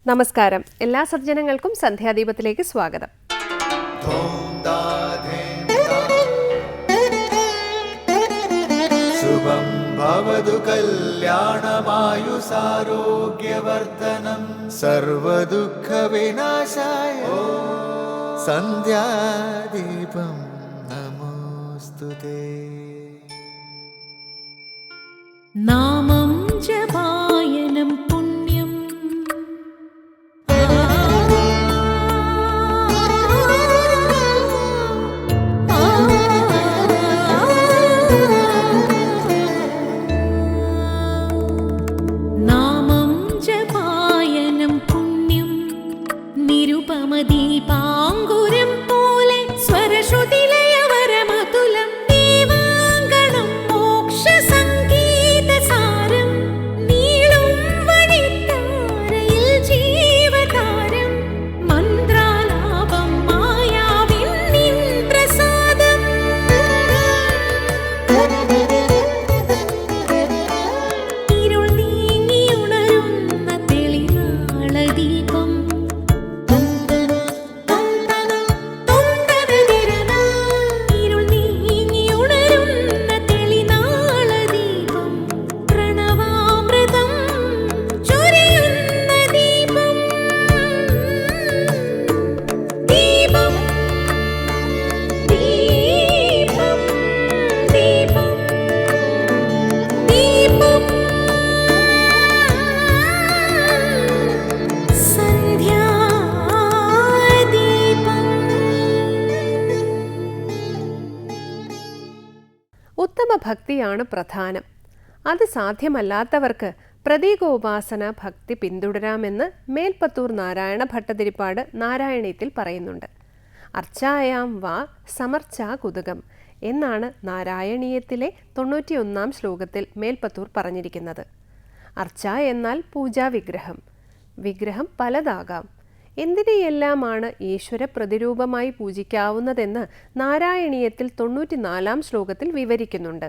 നമസ്കാരം. എല്ലാ സജ്ജനങ്ങൾക്കും സന്ധ്യാദീപത്തിലേക്ക് സ്വാഗതം. ശുഭം ഭവതു കല്യാണമായുസാരോഗ്യവർദ്ധനം സർവദുഃഖ വിനാശായ സന്ധ്യാദീപം നമോസ്തുതേ. നാമം ജപായനം പുണ്യം നാമം ജപായനം പുണ്യം നിരുപമദീപാങ്കുരം പോലെ സ്വരശ്രുതിലയവരമതുലം ദീവാങ്കണം മോക്ഷസംഗീതസാരം നീളും വഴിത്താരയിൽ ജീവതാരം മന്ത്രാലാപം മായാവിൻ നിൻ പ്രസാദം ഇരുൾ നീങ്ങിയുണരുന്ന തെളിനാളദീപം ഇരുൾ നീങ്ങിയുണരുന്ന തെളിനാളദീപം പ്രണവാമൃതം ചൊരിയുന്ന ദീപം ദീപം ദീപം ദീപം ദീപം സന്ധ്യാദീപം. ഉത്തമ ഭക്തിയാണ് പ്രധാനം. അത് സാധ്യമല്ലാത്തവർക്ക് പ്രതീകോപാസന ഭക്തി പിന്തുടരാമെന്ന് മേൽപ്പത്തൂർ നാരായണ ഭട്ടതിരിപ്പാട് നാരായണീയത്തിൽ പറയുന്നുണ്ട്. അർച്ചായാം വാ സമർച്ചാ കുതുകം എന്നാണ് നാരായണീയത്തിലെ 91 ശ്ലോകത്തിൽ മേൽപ്പത്തൂർ പറഞ്ഞിരിക്കുന്നത്. അർച്ച എന്നാൽ പൂജാവിഗ്രഹം. വിഗ്രഹം പലതാകാം. എന്തിനെയെല്ലാമാണ് ഈശ്വര പ്രതിരൂപമായി പൂജിക്കാവുന്നതെന്ന് നാരായണീയത്തിൽ 94 ശ്ലോകത്തിൽ വിവരിക്കുന്നുണ്ട്.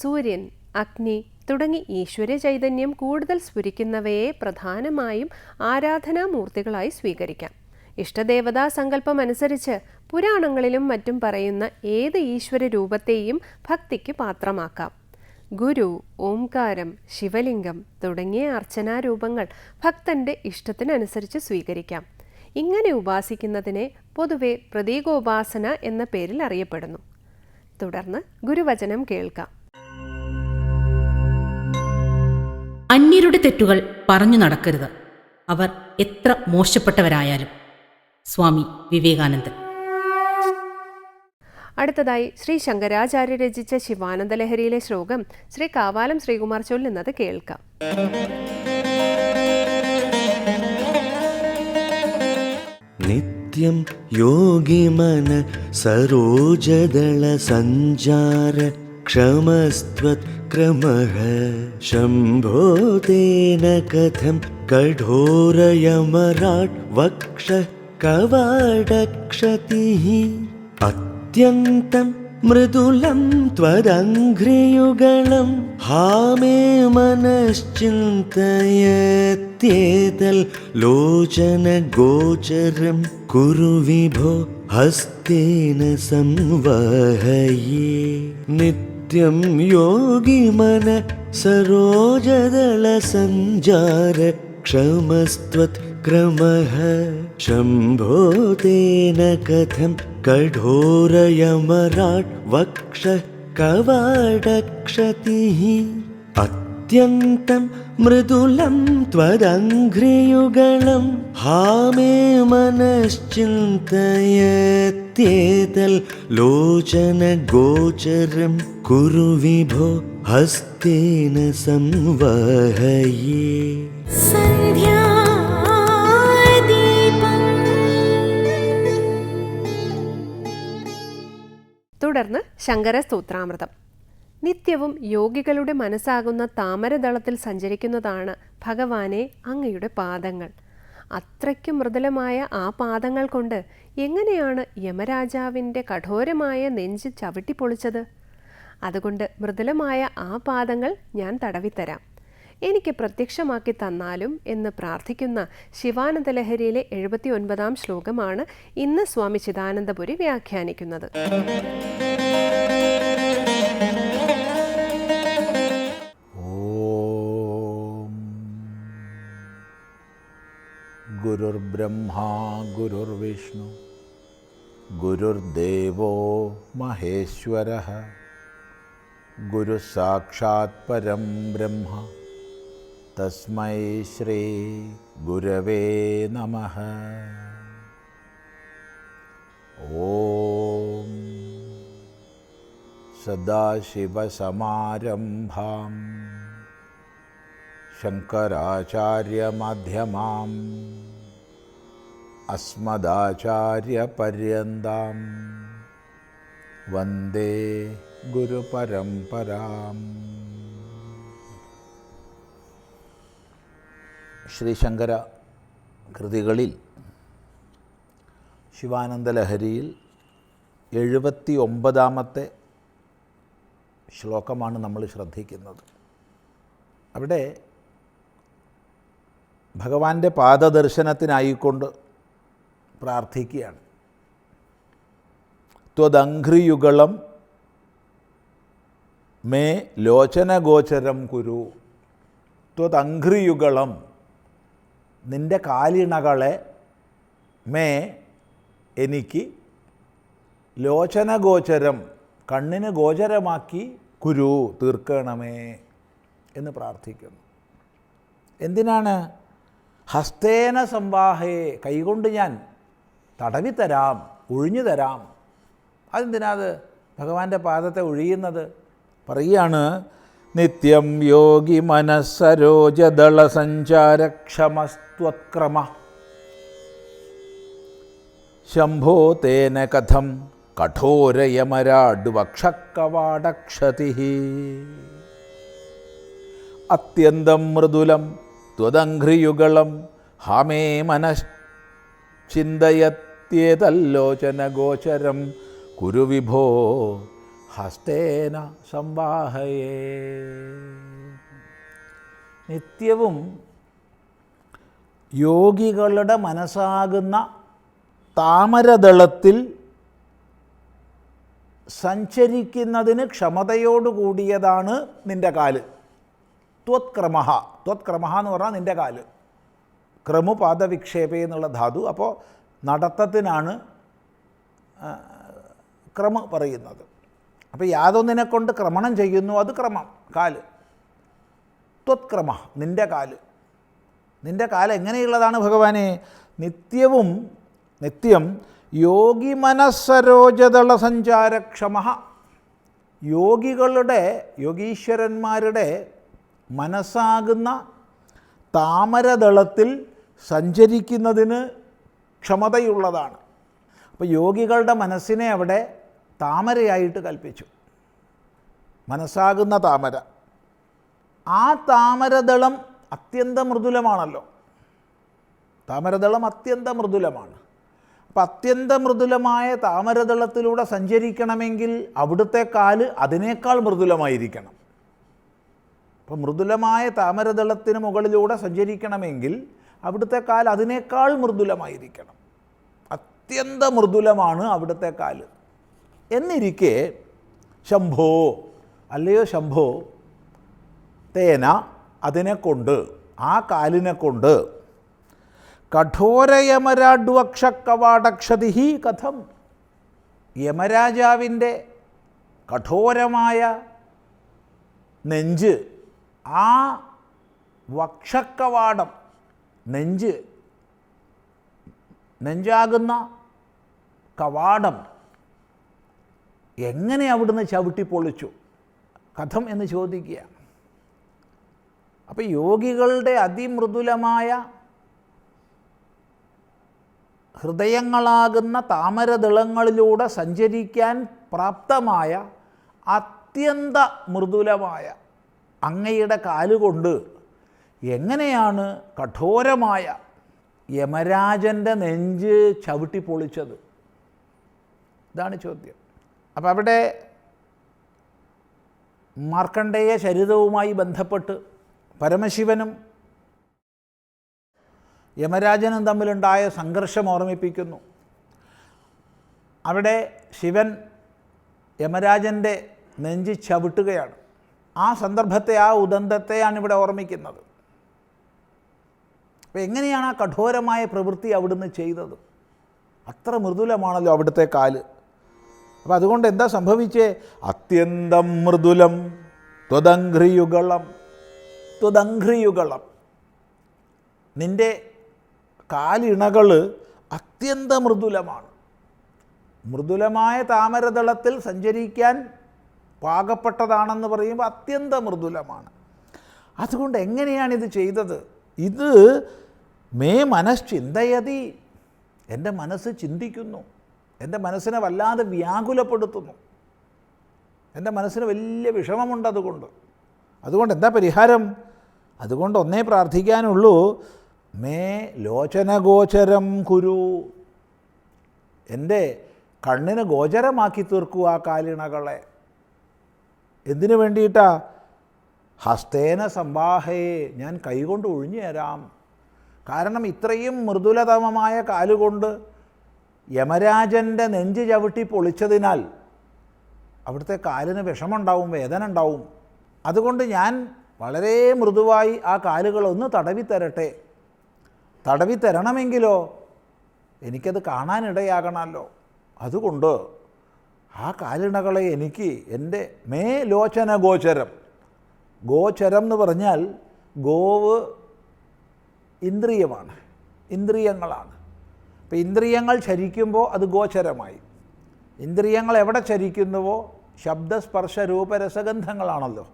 സൂര്യൻ, അഗ്നി തുടങ്ങി ഈശ്വര ചൈതന്യം കൂടുതൽ സ്ഫുരിക്കുന്നവയെ പ്രധാനമായും ആരാധനാമൂർത്തികളായി സ്വീകരിക്കാം. ഇഷ്ടദേവതാ സങ്കല്പം അനുസരിച്ച് പുരാണങ്ങളിലും മറ്റും പറയുന്ന ഏത് ഈശ്വര രൂപത്തെയും ഭക്തിക്ക് പാത്രമാക്കാം. ഗുരു, ഓംകാരം, ശിവലിംഗം തുടങ്ങിയ അർച്ചനാരൂപങ്ങൾ ഭക്തന്റെ ഇഷ്ടത്തിനനുസരിച്ച് സ്വീകരിക്കാം. ഇങ്ങനെ ഉപാസിക്കുന്നതിനെ പൊതുവെ പ്രതീകോപാസന എന്ന പേരിൽ അറിയപ്പെടുന്നു. തുടർന്ന് ഗുരുവചനം കേൾക്കാം. അന്യരുടെ തെറ്റുകൾ പറഞ്ഞു നടക്കരുത്, അവർ എത്ര മോശപ്പെട്ടവരായാലും. സ്വാമി വിവേകാനന്ദൻ. അടുത്തതായി ശ്രീ ശങ്കരാചാര്യ രചിച്ച ശിവാനന്ദലഹരിയിലെ ശ്ലോകം ശ്രീ കാവാലം ശ്രീകുമാർ ചൊല്ലുന്നത് കേൾക്കാം. നിത്യം യോഗിമന സരോജദള സഞ്ചാര ക്ഷമസ്ത്വത് ക്രമഃ ശംഭോ തേന കഥം കഠോരയമരാട് വക്ഷ കവാടക്ഷതിഃ അത്യന്തം മൃദുലം ത്വദംഘ്രിയുഗളം ഹാമേ മനശ്ചിന്തയേത്യേതൽ ലോചന ഗോചരം കുരു വിഭോ ഹസ്തേന സംവഹയേ. നിത്യം യോഗിമന സരോജദള സഞ്ചാര ക്ഷമസ്ത്വത് ക്രമഃ ശംഭോ തേന കഥം കഠോരയമരാട് വക്ഷ കവാടക്ഷതിഃ അത്യന്തം മൃദുലം ത്വദംഘ്രിയുഗളം ഹാമേ മനശ്ചിന്തയേത്യേതൽ ലോചന ഗോചരം കുരു വിഭോ ഹസ്തേന സംവഹയേ. തുടർന്ന് ശങ്കരസ്തോത്രാമൃതം. നിത്യവും യോഗികളുടെ മനസ്സാകുന്ന താമരദളത്തിൽ സഞ്ചരിക്കുന്നതാണ് ഭഗവാനെ അങ്ങയുടെ പാദങ്ങൾ. അത്രയ്ക്കും മൃദുലമായ ആ പാദങ്ങൾ കൊണ്ട് എങ്ങനെയാണ് യമരാജാവിൻ്റെ കഠോരമായ നെഞ്ച് ചവിട്ടിപ്പൊളിച്ചത്? അതുകൊണ്ട് മൃദുലമായ ആ പാദങ്ങൾ ഞാൻ തടവിത്തരാം. എനിക്ക് പ്രത്യക്ഷമാക്കി തന്നാലും എന്ന് പ്രാർത്ഥിക്കുന്ന ശിവാനന്ദ ലഹരിയിലെ 79-ാം ശ്ലോകമാണ് ഇന്ന് സ്വാമി ചിദാനന്ദപുരി വ്യാഖ്യാനിക്കുന്നത്. ഗുരുർബ്രഹ്മാ ഗുരുർവിഷ്ണു ഗുരുർദേവോ മഹേശ്വരഃ ഗുരുസാക്ഷാത് പരം ബ്രഹ്മ തസ്മൈ ശ്രീ ഗുരവേ നമഃ. ഓം സദാശിവസമാരംഭാം ശങ്കരാചാര്യമധ്യമാം അസ്മദാചാര്യപര്യന്താം വന്ദേ ഗുരുപരമ്പരാം. ശ്രീശങ്കര കൃതികളിൽ ശിവാനന്ദലഹരിയിൽ 79-ാമത്തെ ശ്ലോകമാണ് നമ്മൾ ശ്രദ്ധിക്കുന്നത്. അവിടെ ഭഗവാന്റെ പാദദർശനത്തിനായിക്കൊണ്ട് പ്രാർത്ഥിക്കുകയാണ്. ത്വദംഘ്രിയുഗളം മേ ലോചനഗോചരം കുരു. ത്വദംഘ്രിയുഗളം, നിൻ്റെ കാലിണകളെ, മേ എനിക്ക്, ലോചനഗോചരം കണ്ണിന് ഗോചരമാക്കി, കുരു തീർക്കണമേ എന്ന് പ്രാർത്ഥിക്കുന്നു. എന്തിനാണ്? ഹസ്തേന സംവാഹേ, കൈകൊണ്ട് ഞാൻ തടവിത്തരാം, ഒഴിഞ്ഞു തരാം. അതെന്തിനാത് ഭഗവാന്റെ പാദത്തെ ഒഴിയുന്നത്? പറയുകയാണ്, നിത്യം യോഗി മനസ്സരോജദള സഞ്ചാരക്ഷമസ്ത്വക്രമ ശംഭോ തേന കഥം കഠോരയമരാഡ്വക്ഷക്കവാടക്ഷതി അത്യന്തം മൃദുലം ത്വദംഘ്രിയുഗളം ഹാമേ മനശ്ചിന്തയത്യേതല്ലോചനഗോചരം കുരു വിഭോ ഹസ്തേന സംവാഹയേ. നിത്യവും യോഗികളുടെ മനസ്സാകുന്ന താമരദളത്തിൽ സഞ്ചരിക്കുന്നതിന് ക്ഷമതയോടുകൂടിയതാണ് നിൻ്റെ കാല്. ത്വത്ക്രമഃ, ത്വത്ക്രമഃ എന്ന് പറഞ്ഞാൽ നിൻ്റെ കാല്. ക്രമു പാദവിക്ഷേപേ എന്നുള്ള ധാതു. അപ്പോൾ നടത്തത്തിനാണ് ക്രമ പറയുന്നത്. അപ്പോൾ യാതൊന്നിനെ കൊണ്ട് ക്രമണം ചെയ്യുന്നു, അത് ക്രമം, കാല്. ത്വത്ക്രമ, നിൻ്റെ കാല്. നിൻ്റെ കാല് എങ്ങനെയുള്ളതാണ് ഭഗവാനെ? നിത്യം യോഗി മനസ്സരോജദള സഞ്ചാരക്ഷമ, യോഗീശ്വരന്മാരുടെ മനസ്സാകുന്ന താമരദളത്തിൽ സഞ്ചരിക്കുന്നതിന് ക്ഷമതയുള്ളതാണ്. അപ്പോൾ യോഗികളുടെ മനസ്സിനെ അവിടെ താമരയായിട്ട് കൽപ്പിച്ചു. മനസ്സാകുന്ന താമര. ആ താമരദളം അത്യന്തം മൃദുലമാണല്ലോ. താമരദളം അത്യന്തം മൃദുലമാണ്. അപ്പം അത്യന്തം മൃദുലമായ താമരദളത്തിലൂടെ സഞ്ചരിക്കണമെങ്കിൽ അവിടുത്തെ കാല് അതിനേക്കാൾ മൃദുലമായിരിക്കണം. അപ്പം മൃദുലമായ താമരദളത്തിന് മുകളിലൂടെ സഞ്ചരിക്കണമെങ്കിൽ അവിടുത്തെ കാല് അതിനേക്കാൾ മൃദുലമായിരിക്കണം. അത്യന്ത മൃദുലമാണ് അവിടുത്തെ കാല്. എന്നിരിക്കെ ശംഭോ, അല്ലയോ ശംഭോ, തേന, അതിനെക്കൊണ്ട്, ആ കാലിനെ കൊണ്ട്, കഠോരയമരാഡ്വക്ഷക്കവാടക്ഷതി കഥം, യമരാജാവിൻ്റെ കഠോരമായ നെഞ്ച്, ആ വക്ഷക്കവാടം, നെഞ്ചാകുന്ന കവാടം എങ്ങനെ അവിടുന്ന് ചവിട്ടിപ്പൊളിച്ചു? കഥം എന്ന് ചോദിക്കുക. അപ്പോൾ യോഗികളുടെ അതിമൃദുലമായ ഹൃദയങ്ങളാകുന്ന താമരദളങ്ങളിലൂടെ സഞ്ചരിക്കാൻ പ്രാപ്തമായ അത്യന്ത മൃദുലമായ അങ്ങയുടെ കാലുകൊണ്ട് എങ്ങനെയാണ് കഠോരമായ യമരാജൻ്റെ നെഞ്ച് ചവിട്ടിപ്പൊളിച്ചത്? ഇതാണ് ചോദ്യം. അപ്പം അവിടെ മാർക്കണ്ഡേയ ചരിതവുമായി ബന്ധപ്പെട്ട് പരമശിവനും യമരാജനും തമ്മിലുണ്ടായ സംഘർഷം ഓർമ്മിപ്പിക്കുന്നു. അവിടെ ശിവൻ യമരാജൻ്റെ നെഞ്ചി ചവിട്ടുകയാണ്. ആ സന്ദർഭത്തെ, ആ ഉദന്തത്തെയാണ് ഇവിടെ ഓർമ്മിക്കുന്നത്. അപ്പോൾ എങ്ങനെയാണ് ആ കഠോരമായ പ്രവൃത്തി അവിടുന്ന് ചെയ്തത്? അത്ര മൃദുലമാണല്ലോ അവിടുത്തെ കാല്. അപ്പോൾ അതുകൊണ്ട് എന്താ സംഭവിച്ചേ? അത്യന്തം മൃദുലം ത്വദംഘ്രിയുഗളം. ത്വദംഘ്രിയുഗളം, നിൻ്റെ കാലിണകൾ അത്യന്ത മൃദുലമാണ്. മൃദുലമായ താമരദളത്തിൽ സഞ്ചരിക്കാൻ പാകപ്പെട്ടതാണെന്ന് പറയുമ്പോൾ അത്യന്ത മൃദുലമാണ്. അതുകൊണ്ട് എങ്ങനെയാണിത് ചെയ്തത്? ഇത് മേ മനശ്ചിന്തയതി, എൻ്റെ മനസ്സ് ചിന്തിക്കുന്നു, എൻ്റെ മനസ്സിനെ വല്ലാതെ വ്യാകുലപ്പെടുത്തുന്നു, എൻ്റെ മനസ്സിന് വലിയ വിഷമമുണ്ട്. അതുകൊണ്ട് എന്താ പരിഹാരം? അതുകൊണ്ട് ഒന്നേ പ്രാർത്ഥിക്കാനുള്ളൂ, മേ ലോചനഗോചരം കുരു, എൻ്റെ കണ്ണിന് ഗോചരമാക്കി തീർക്കുക ആ കാലിണകളെ. എന്തിനു വേണ്ടിയിട്ടാ? ഹസ്തേന സംവാഹയെ, ഞാൻ കൈകൊണ്ട് ഒഴിഞ്ഞു തരാം. കാരണം ഇത്രയും മൃദുലതമമായ കാലുകൊണ്ട് യമരാജൻ്റെ നെഞ്ച് ചവിട്ടി പൊളിച്ചതിനാൽ അവിടുത്തെ കാലിന് വിഷമുണ്ടാവും, വേദന ഉണ്ടാവും. അതുകൊണ്ട് ഞാൻ വളരെ മൃദുവായി ആ കാലുകളൊന്ന് തടവിത്തരട്ടെ. തടവിത്തരണമെങ്കിലോ എനിക്കത് കാണാനിടയാകണമല്ലോ. അതുകൊണ്ട് ആ കാലിണകളെ എനിക്ക് എൻ്റെ മേ ലോചന ഗോചരം. ഗോചരം എന്ന് പറഞ്ഞാൽ ഗോവ് ഇന്ദ്രിയമാണ്, ഇന്ദ്രിയങ്ങളാണ്. അപ്പോൾ ഇന്ദ്രിയങ്ങൾ ചരിക്കുമ്പോൾ അത് ഗോചരമായി. ഇന്ദ്രിയങ്ങൾ എവിടെ ചരിക്കുന്നുവോ ശബ്ദസ്പർശ രൂപരസഗന്ധങ്ങളാണല്ലോ.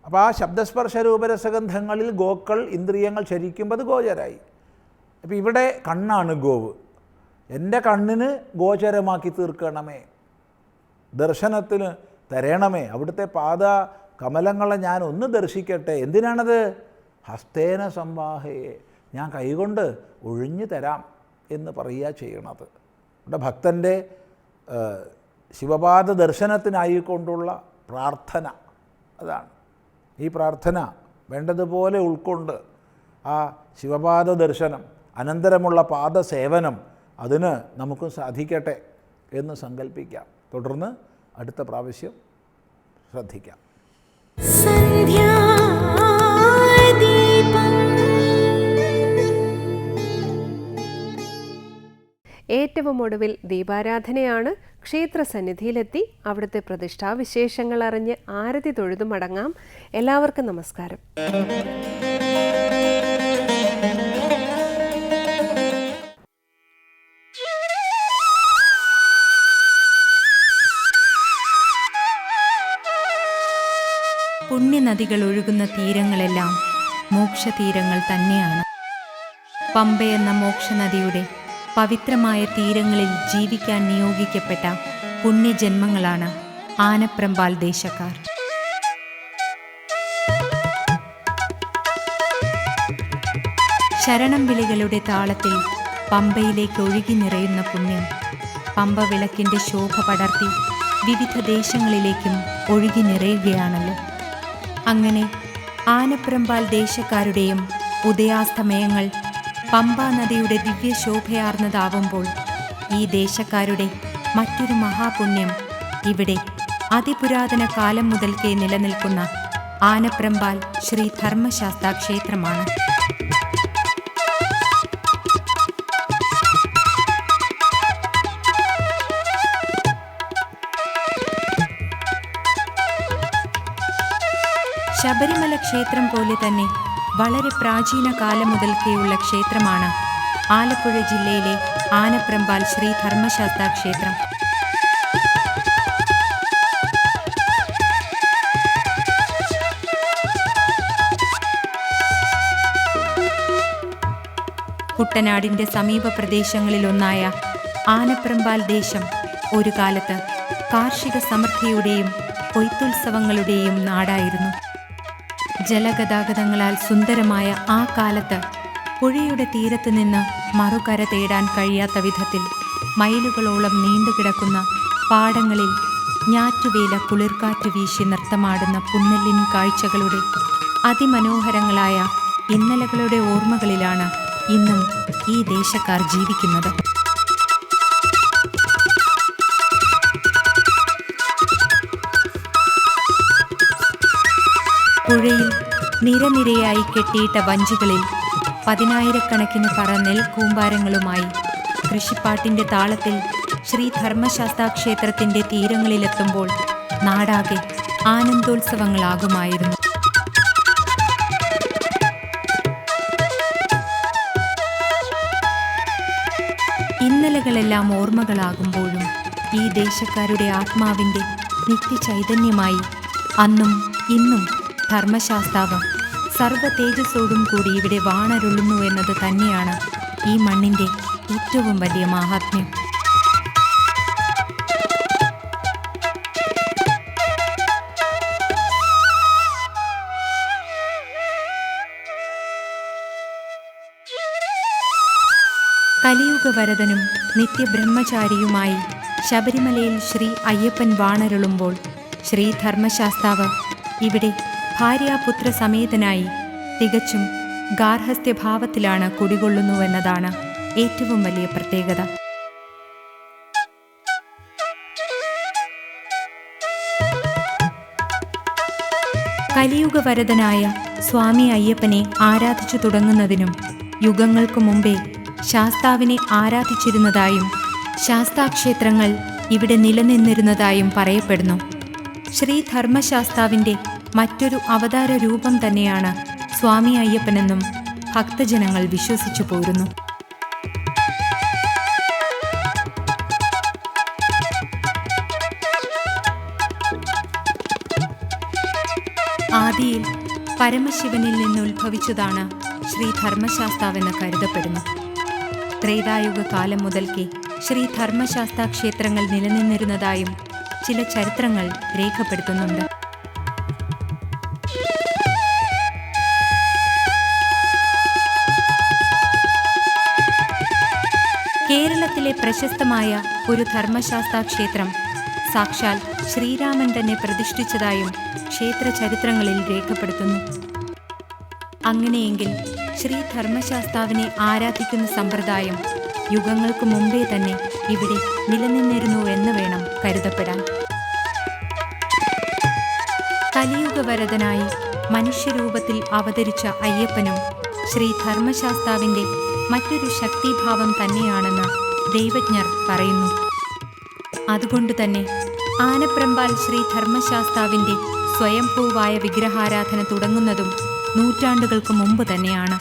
അപ്പോൾ ആ ശബ്ദസ്പർശ രൂപരസഗന്ധങ്ങളിൽ ഗോക്കൾ ഇന്ദ്രിയങ്ങൾ ചരിക്കുമ്പോൾ അത് ഗോചരായി. അപ്പോൾ ഇവിടെ കണ്ണാണ് ഗോവ്. എൻ്റെ കണ്ണിന് ഗോചരമാക്കി തീർക്കണമേ, ദർശനത്തിന് തരണമേ. അവിടുത്തെ പാദ കമലങ്ങളെ ഞാൻ ഒന്ന് ദർശിക്കട്ടെ. എന്തിനാണത്? ഹസ്തേന സംവാഹയെ, ഞാൻ കൈകൊണ്ട് ഒഴിഞ്ഞു തരാം എന്ന് പറയുക ചെയ്യണത്. ഇവിടെ ഭക്തൻ്റെ ശിവപാദ ദർശനത്തിനായിക്കൊണ്ടുള്ള പ്രാർത്ഥന അതാണ്. ഈ പ്രാർത്ഥന വേണ്ടതുപോലെ ഉൾക്കൊണ്ട് ആ ശിവപാദ ദർശനം, അനന്തരമുള്ള പാദസേവനം, അതിന് നമുക്ക് സാധിക്കട്ടെ എന്ന് സങ്കല്പിക്കാം. തുടർന്ന് അടുത്ത പ്രാവശ്യം ശ്രദ്ധിക്കാം. ഏറ്റവും ഒടുവിൽ ദീപാരാധനയാണ്. ക്ഷേത്രസന്നിധിയിലെത്തി അവിടുത്തെ പ്രതിഷ്ഠാവിശേഷങ്ങൾ അറിഞ്ഞ് ആരതി തൊഴുതു മടങ്ങാം. എല്ലാവർക്കും നമസ്കാരം. പുണ്യനദികൾ ഒഴുകുന്ന തീരങ്ങളെല്ലാം മോക്ഷതീരങ്ങൾ തന്നെയാണ്. പമ്പയെന്ന മോക്ഷനദിയുടെ പവിത്രമായ തീരങ്ങളിൽ ജീവിക്കാൻ നിയോഗിക്കപ്പെട്ട പുണ്യജന്മങ്ങളാണ് ആനപ്രമ്പാൽ ദേശക്കാർ. ശരണം വിളികളുടെ താളത്തിൽ പമ്പയിലേക്ക് ഒഴുകി നിറയുന്ന പുണ്യം പമ്പ വിളക്കിൻ്റെ ശോഭ പടർത്തി വിവിധ ദേശങ്ങളിലേക്കും ഒഴുകി നിറയുകയാണല്ലോ. അങ്ങനെ ആനപ്രമ്പാൽ ദേശക്കാരുടെയും ഉദയാസ്തമയങ്ങൾ പമ്പാ നദിയുടെ ദിവ്യശോഭയാർന്നതാവുമ്പോൾ ഈ ദേശക്കാരുടെ മറ്റൊരു മഹാപുണ്യം ഇവിടെ അതിപുരാതന കാലം മുതൽക്കേ നിലനിൽക്കുന്ന ആനപ്രമ്പാൽ ശ്രീ ധർമ്മശാസ്താ ക്ഷേത്രമാണ്. ശബരിമല ക്ഷേത്രം പോലെ തന്നെ വളരെ പ്രാചീന കാലം മുതൽക്കേയുള്ള ക്ഷേത്രമാണ് ആലപ്പുഴ ജില്ലയിലെ ആനപ്രമ്പാൽ ശ്രീ ധർമ്മശാസ്താ ക്ഷേത്രം. കുട്ടനാടിൻ്റെ സമീപ പ്രദേശങ്ങളിലൊന്നായ ആനപ്രമ്പാൽ ദേശം ഒരു കാലത്ത് കാർഷിക സമൃദ്ധിയുടെയും കൊയ്ത്തുത്സവങ്ങളുടെയും നാടായിരുന്നു. ജലഗതാഗതങ്ങളാൽ സുന്ദരമായ ആ കാലത്ത് പുഴയുടെ തീരത്ത് നിന്ന് മറുകര തേടാൻ കഴിയാത്ത വിധത്തിൽ മൈലുകളോളം നീണ്ടുകിടക്കുന്ന പാടങ്ങളിൽ ഞാറ്റുവേല കുളിർക്കാറ്റ് വീശി നൃത്തമാടുന്ന പുന്നെല്ലിൻ കാഴ്ചകളുടെ അതിമനോഹരങ്ങളായ ഇന്നലകളുടെ ഓർമ്മകളിലാണ് ഇന്നും ഈ ദേശക്കാർ ജീവിക്കുന്നത്. പുഴയിൽ നിരനിരയായി കെട്ടിയിട്ട വഞ്ചികളിൽ 10,000-കണക്കിന് പറ നെൽ കൂമ്പാരങ്ങളുമായി കൃഷിപ്പാട്ടിൻ്റെ താളത്തിൽ ശ്രീ ധർമ്മശാസ്താ ക്ഷേത്രത്തിൻ്റെ തീരങ്ങളിലെത്തുമ്പോൾ നാടാകെ ആനന്ദോത്സവങ്ങളാകുമായിരുന്നു. ഇന്നലകളെല്ലാം ഓർമ്മകളാകുമ്പോഴും ഈ ദേശക്കാരുടെ ആത്മാവിൻ്റെ നിത്യചൈതന്യമായി അന്നും ഇന്നും ധർമ്മശാസ്താവ് സർവ തേജസ്സോടും കൂടി ഇവിടെ വാണരുളുന്നു എന്നത് തന്നെയാണ് ഈ മണ്ണിൻ്റെ ഏറ്റവും വലിയ മാഹാത്മ്യം. കലിയുഗവരദനും നിത്യബ്രഹ്മചാരിയുമായി ശബരിമലയിൽ ശ്രീ അയ്യപ്പൻ വാണരുളുമ്പോൾ ശ്രീ ധർമ്മശാസ്താവ് ഇവിടെ ഭാര്യാപുത്ര സമേതനായി തികച്ചും ഗാർഹസ്ഥ്യഭാവത്തിലാണ് കുടികൊള്ളുന്നുവെന്നതാണ് ഏറ്റവും വലിയ പ്രത്യേകത. കലിയുഗവരദനായ സ്വാമി അയ്യപ്പനെ ആരാധിച്ചു തുടങ്ങുന്നതിനും യുഗങ്ങൾക്കു മുമ്പേ ശാസ്താവിനെ ആരാധിച്ചിരുന്നതായും ശാസ്താക്ഷേത്രങ്ങൾ ഇവിടെ നിലനിന്നിരുന്നതായും പറയപ്പെടുന്നു. ശ്രീ ധർമ്മശാസ്താവിൻ്റെ മറ്റൊരു അവതാര രൂപം തന്നെയാണ് സ്വാമി അയ്യപ്പനെന്നും ഭക്തജനങ്ങൾ വിശ്വസിച്ചു പോരുന്നു. ആദിയിൽ പരമശിവനിൽ നിന്ന് ഉത്ഭവിച്ചതാണ് ശ്രീ ധർമ്മശാസ്താവെന്ന് കരുതപ്പെടുന്നു. ത്രേതായുഗ കാലം മുതൽക്കേ ശ്രീ ധർമ്മശാസ്താ ക്ഷേത്രങ്ങൾ നിലനിന്നിരുന്നതായും ചില ചരിത്രങ്ങൾ രേഖപ്പെടുത്തുന്നുണ്ട്. കേരളത്തിലെ പ്രശസ്തമായ ഒരു ധർമ്മശാസ്താ ക്ഷേത്രം സാക്ഷാൽ ശ്രീരാമൻ തന്നെ പ്രതിഷ്ഠിച്ചതായും ക്ഷേത്ര ചരിത്രങ്ങളിൽ രേഖപ്പെടുത്തുന്നു. അങ്ങനെയെങ്കിൽ ശ്രീ ധർമ്മശാസ്താവിനെ ആരാധിക്കുന്ന സമ്പ്രദായം യുഗങ്ങൾക്ക് മുമ്പേ തന്നെ ഇവിടെ നിലനിന്നിരുന്നു എന്ന് വേണം കരുതപ്പെടാൻ. കലിയുഗവരദനായി മനുഷ്യരൂപത്തിൽ അവതരിച്ച അയ്യപ്പനും ശ്രീ ധർമ്മശാസ്താവിൻ്റെ മറ്റൊരു ശക്തിഭാവം തന്നെയാണെന്ന് ദൈവജ്ഞർ പറയുന്നു. അതുകൊണ്ടുതന്നെ ആനപ്രമ്പാൽ ശ്രീ ധർമ്മശാസ്താവിൻ്റെ സ്വയംഭൂവായ വിഗ്രഹാരാധന തുടങ്ങുന്നതും നൂറ്റാണ്ടുകൾക്ക് മുമ്പ് തന്നെയാണ്.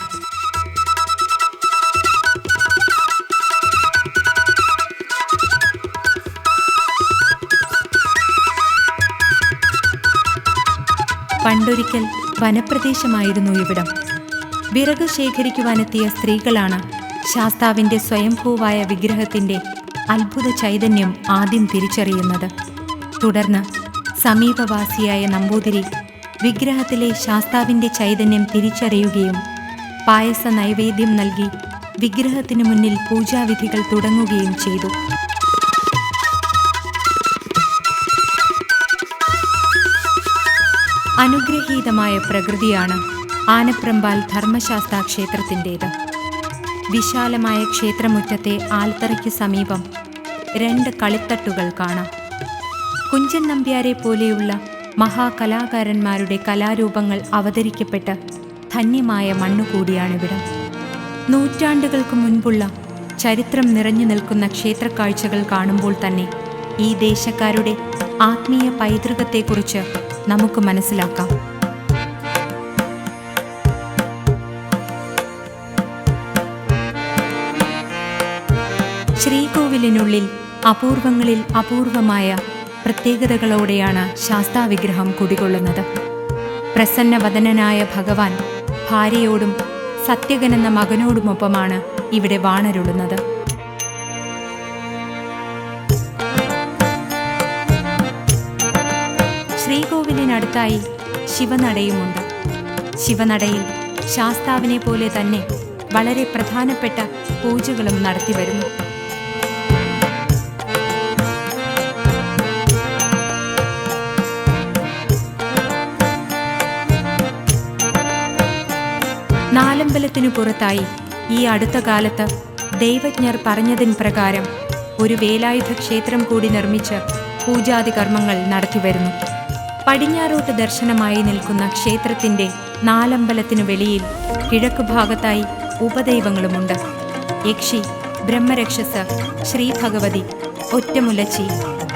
പണ്ടൊരിക്കൽ വനപ്രദേശമായിരുന്നു ഇവിടം. വിറക് ശേഖരിക്കുവാനെത്തിയ സ്ത്രീകളാണ് ശാസ്താവിൻ്റെ സ്വയംഭൂവായ വിഗ്രഹത്തിൻ്റെ അത്ഭുത ചൈതന്യം ആദ്യം തിരിച്ചറിയുന്നത്. തുടർന്ന് സമീപവാസിയായ നമ്പൂതിരി വിഗ്രഹത്തിലെ ശാസ്താവിൻ്റെ ചൈതന്യം തിരിച്ചറിയുകയും പായസ നൈവേദ്യം നൽകി വിഗ്രഹത്തിനു മുന്നിൽ പൂജാവിധികൾ തുടങ്ങുകയും ചെയ്തു. അനുഗ്രഹീതമായ പ്രകൃതിയാണ് ആനപ്രമ്പാൽ ധർമ്മശാസ്താ ക്ഷേത്രത്തിൻ്റേത്. വിശാലമായ ക്ഷേത്രമുറ്റത്തെ ആൽത്തറയ്ക്ക് സമീപം 2 കളിത്തട്ടുകൾ കാണാം. കുഞ്ചൻ നമ്പ്യാരെ പോലെയുള്ള മഹാകലാകാരന്മാരുടെ കലാരൂപങ്ങൾ അവതരിക്കപ്പെട്ട് ധന്യമായ മണ്ണുകൂടിയാണിവിടം. നൂറ്റാണ്ടുകൾക്ക് മുൻപുള്ള ചരിത്രം നിറഞ്ഞു നിൽക്കുന്ന ക്ഷേത്രക്കാഴ്ചകൾ കാണുമ്പോൾ തന്നെ ഈ ദേശക്കാരുടെ ആത്മീയ പൈതൃകത്തെക്കുറിച്ച് നമുക്ക് മനസ്സിലാക്കാം. ശ്രീകോവിലിനുള്ളിൽ അപൂർവങ്ങളിൽ അപൂർവമായ പ്രത്യേകതകളോടെയാണ് ശാസ്താവിഗ്രഹം കുടികൊള്ളുന്നത്. പ്രസന്നവദനനായ ഭഗവാൻ ഭാര്യയോടും സത്യകൻ എന്ന മകനോടുമൊപ്പമാണ് ഇവിടെ വാണരുളുന്നത്. ശ്രീകോവിലിനടുത്തായി ശിവനടയുമുണ്ട്. ശിവനടയിൽ ശാസ്താവിനെ പോലെ തന്നെ വളരെ പ്രധാനപ്പെട്ട പൂജകളും നടത്തിവരുന്നു. നാലമ്പലത്തിനു പുറത്തായി ഈ അടുത്ത കാലത്ത് ദൈവജ്ഞർ പറഞ്ഞതിൻ പ്രകാരം ഒരു വേലായുധ ക്ഷേത്രം കൂടി നിർമ്മിച്ച് പൂജാതി കർമ്മങ്ങൾ നടത്തിവരുന്നു. പടിഞ്ഞാറോട്ട് ദർശനമായി നിൽക്കുന്ന ക്ഷേത്രത്തിൻ്റെ നാലമ്പലത്തിനു വെളിയിൽ കിഴക്കു ഭാഗത്തായി ഉപദൈവങ്ങളുമുണ്ട്. യക്ഷി, ബ്രഹ്മരക്ഷസ്, ശ്രീ ഭഗവതി, ഒറ്റമുലച്ചി,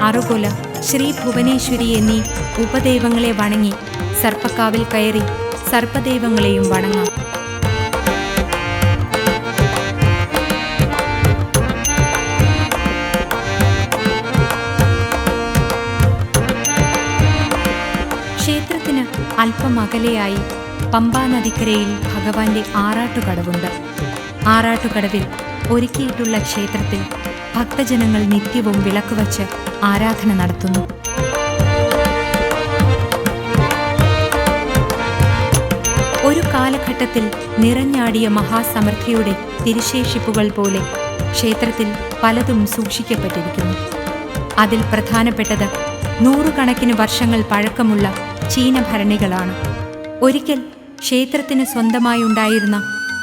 അറുകൊല, ശ്രീ ഭുവനേശ്വരി എന്നീ ഉപദൈവങ്ങളെ വണങ്ങി സർപ്പക്കാവിൽ കയറി സർപ്പദൈവങ്ങളെയും വണങ്ങാം. ക്ഷേത്രത്തിന് അല്പം അകലെയായി പമ്പാ നദിക്കരയിൽ ഭഗവാന്റെ ആറാട്ടുകടവുണ്ട്. ആറാട്ടുകടവിൽ ഒരുക്കിയിട്ടുള്ള ക്ഷേത്രത്തിൽ ഭക്തജനങ്ങൾ നിത്യവും വിളക്ക് വച്ച് ആരാധന നടത്തുന്നു. ഒരു കാലഘട്ടത്തിൽ നിറഞ്ഞാടിയ മഹാസമൃദ്ധിയുടെ തിരുശേഷിപ്പുകൾ പോലെ ക്ഷേത്രത്തിൽ പലതും സൂക്ഷിക്കപ്പെട്ടിരിക്കുന്നു. അതിൽ പ്രധാനപ്പെട്ടത് നൂറുകണക്കിന് വർഷങ്ങൾ പഴക്കമുള്ള ചീനഭരണികളാണ്. ഒരിക്കൽ ക്ഷേത്രത്തിന് സ്വന്തമായി ഉണ്ടായിരുന്ന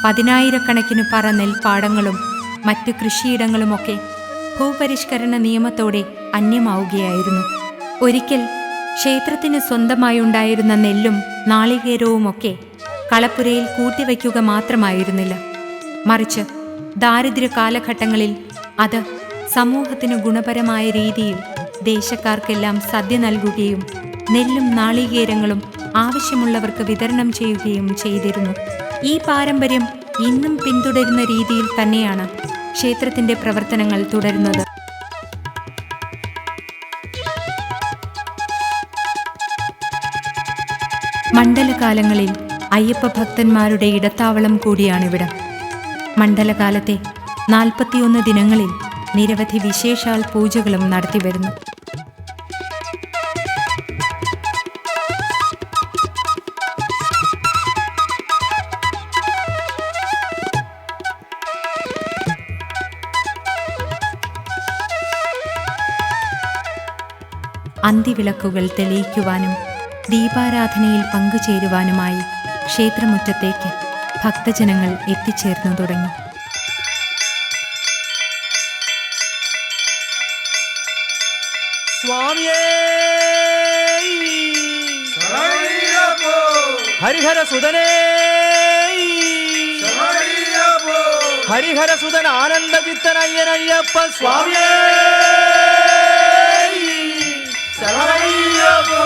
10,000-കണക്കിന് പറ നെൽപ്പാടങ്ങളും മറ്റു കൃഷിയിടങ്ങളുമൊക്കെ ഭൂപരിഷ്കരണ നിയമത്തോടെ അന്യമാവുകയായിരുന്നു. ഒരിക്കൽ ക്ഷേത്രത്തിന് സ്വന്തമായി ഉണ്ടായിരുന്ന നെല്ലും നാളികേരവുമൊക്കെ കളപ്പുരയിൽ കൂട്ടിവയ്ക്കുക മാത്രമായിരുന്നില്ല, മറിച്ച് ദാരിദ്ര്യ കാലഘട്ടങ്ങളിൽ അത് സമൂഹത്തിന് ഗുണപരമായ രീതിയിൽ ദേശക്കാർക്കെല്ലാം സദ്യ നൽകുകയും നെല്ലും നാളികേരങ്ങളും ആവശ്യമുള്ളവർക്ക് വിതരണം ചെയ്യുകയും ചെയ്തിരുന്നു. ഈ പാരമ്പര്യം ഇന്നും പിന്തുടരുന്ന രീതിയിൽ തന്നെയാണ് ക്ഷേത്രത്തിന്റെ പ്രവർത്തനങ്ങൾ തുടരുന്നത്. മണ്ഡലകാലങ്ങളിൽ അയ്യപ്പ ഭക്തന്മാരുടെ ഇടത്താവളം കൂടിയാണിവിടം. മണ്ഡലകാലത്തെ 41 ദിനങ്ങളിൽ നിരവധി വിശേഷാൽ പൂജകളും നടത്തിവരുന്നു. അന്തിവിളക്കുകൾ തെളിയിക്കുവാനും ദീപാരാധനയിൽ പങ്കുചേരുവാനുമായി ക്ഷേത്രമുറ്റത്തേക്ക് ഭക്തജനങ്ങൾ എത്തിച്ചേർന്നു തുടങ്ങി. ഹരിഹര സുതനേ, ഹരിഹര സുതൻ ആനന്ദചിത്തനയ്യനയ്യപ്പ സ്വാമിയേ ശരണയ്യപ്പോ.